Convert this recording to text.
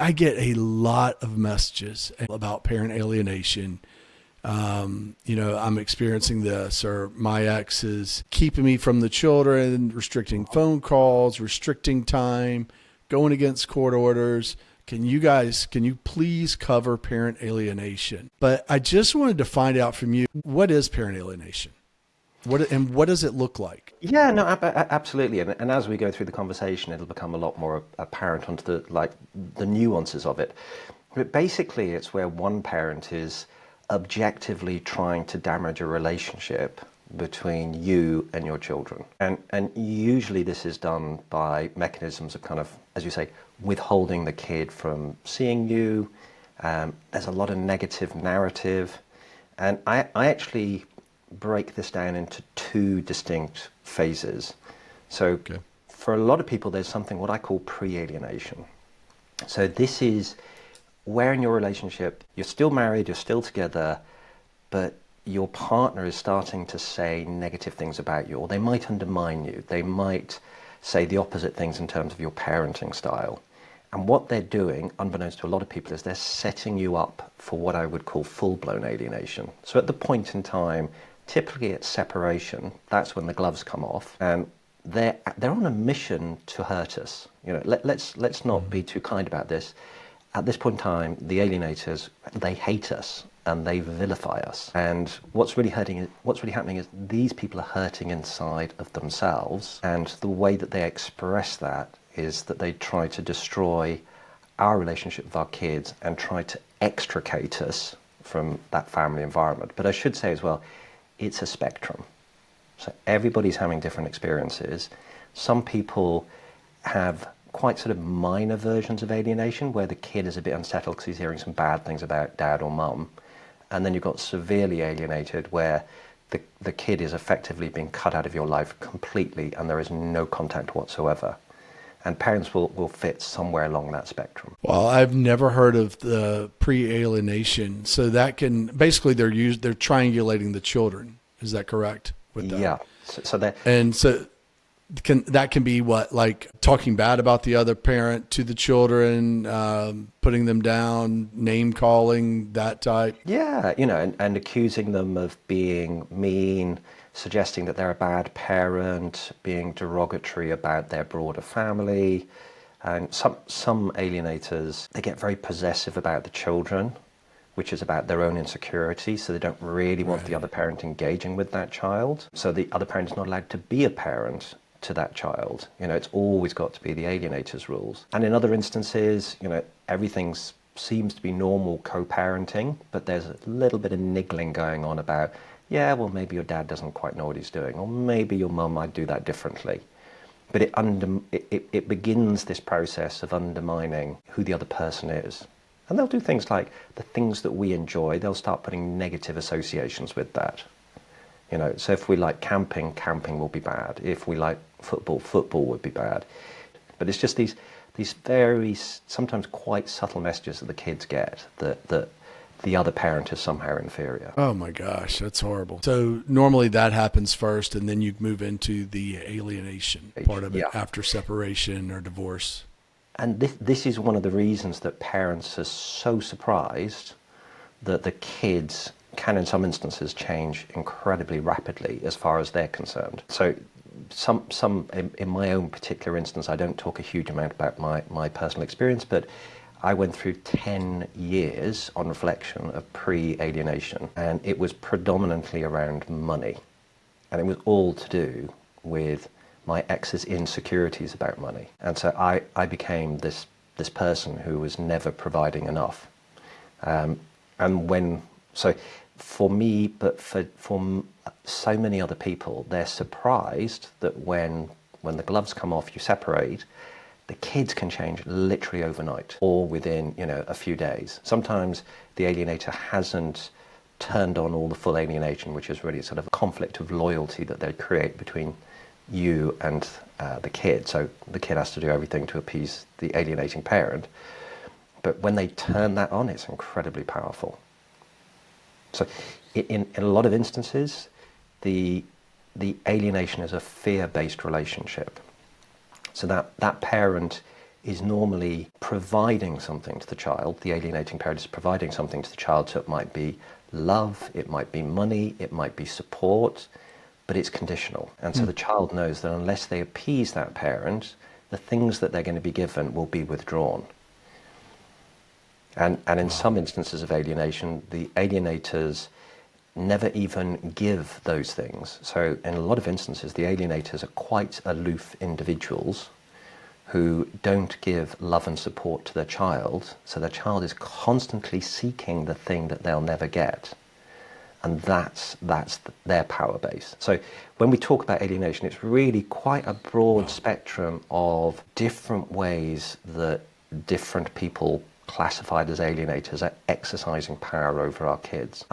I get a lot of messages about parent alienation. I'm experiencing this, or my ex is keeping me from the children, restricting phone calls, restricting time, going against court orders. Can you please cover parent alienation? But I just wanted to find out from you, what is parent alienation? What does it look like? Yeah, no, absolutely. And as we go through the conversation, it'll become a lot more apparent onto the nuances of it. But basically, it's where one parent is objectively trying to damage a relationship between you and your children. And usually this is done by mechanisms of kind of, as you say, withholding the kid from seeing you. There's a lot of negative narrative. And I actually break this down into two distinct phases. So Okay. for a lot of people, there's something what I call pre-alienation. So this is where in your relationship, you're still married, you're still together, but your partner is starting to say negative things about you, or they might undermine you. They might say the opposite things in terms of your parenting style. And what they're doing, unbeknownst to a lot of people, is they're setting you up for what I would call full-blown alienation. So at the point in time, typically at separation, that's when the gloves come off, and they're on a mission to hurt us. Let's not be too kind about this. At this point in time, the alienators, they hate us and they vilify us. And what's really happening is these people are hurting inside of themselves, and the way that they express that is that they try to destroy our relationship with our kids and try to extricate us from that family environment. But I should say as well, it's a spectrum. So everybody's having different experiences. Some people have quite sort of minor versions of alienation where the kid is a bit unsettled because he's hearing some bad things about dad or mum. And then you've got severely alienated where the kid is effectively being cut out of your life completely and there is no contact whatsoever. And parents will fit somewhere along that spectrum. Well, I've never heard of the pre-alienation. So that can basically they're triangulating the children. Is that correct? With that? Yeah. So that. And so that can be what, like talking bad about the other parent to the children, putting them down, name calling, that type. Yeah, and accusing them of being mean, suggesting that they're a bad parent, being derogatory about their broader family. And some alienators, they get very possessive about the children, which is about their own insecurity, so they don't really want the other parent engaging with that child. So the other parent is not allowed to be a parent to that child. It's always got to be the alienator's rules. And in other instances, everything seems to be normal co-parenting, but there's a little bit of niggling going on about, yeah, well, maybe your dad doesn't quite know what he's doing, or maybe your mum might do that differently. But it begins this process of undermining who the other person is. And they'll do things like the things that we enjoy, they'll start putting negative associations with that. So if we like camping, camping will be bad. If we like football, football would be bad. But it's just these very, sometimes quite subtle messages that the kids get that the other parent is somehow inferior. Oh my gosh, that's horrible. So normally that happens first, and then you move into the alienation part of it after separation or divorce. And this is one of the reasons that parents are so surprised that the kids can, in some instances, change incredibly rapidly as far as they're concerned. So in my own particular instance, I don't talk a huge amount about my personal experience, but I went through 10 years on reflection of pre-alienation, and it was predominantly around money. And it was all to do with my ex's insecurities about money. And so I became this person who was never providing enough. So for me, but for so many other people, they're surprised that when the gloves come off, you separate, the kids can change literally overnight or within, a few days. Sometimes the alienator hasn't turned on all the full alienation, which is really sort of a conflict of loyalty that they create between you and the kid. So the kid has to do everything to appease the alienating parent. But when they turn that on, it's incredibly powerful. So in a lot of instances, the alienation is a fear-based relationship. So that parent is normally providing something to the child. The alienating parent is providing something to the child, so it might be love, it might be money, it might be support, but it's conditional. And so the child knows that unless they appease that parent, the things that they're going to be given will be withdrawn. And in some instances of alienation, the alienators never even give those things. So in a lot of instances, the alienators are quite aloof individuals who don't give love and support to their child, so their child is constantly seeking the thing that they'll never get. And that's their power base. So when we talk about alienation, it's really quite a broad spectrum of different ways that different people classified as alienators are exercising power over our kids.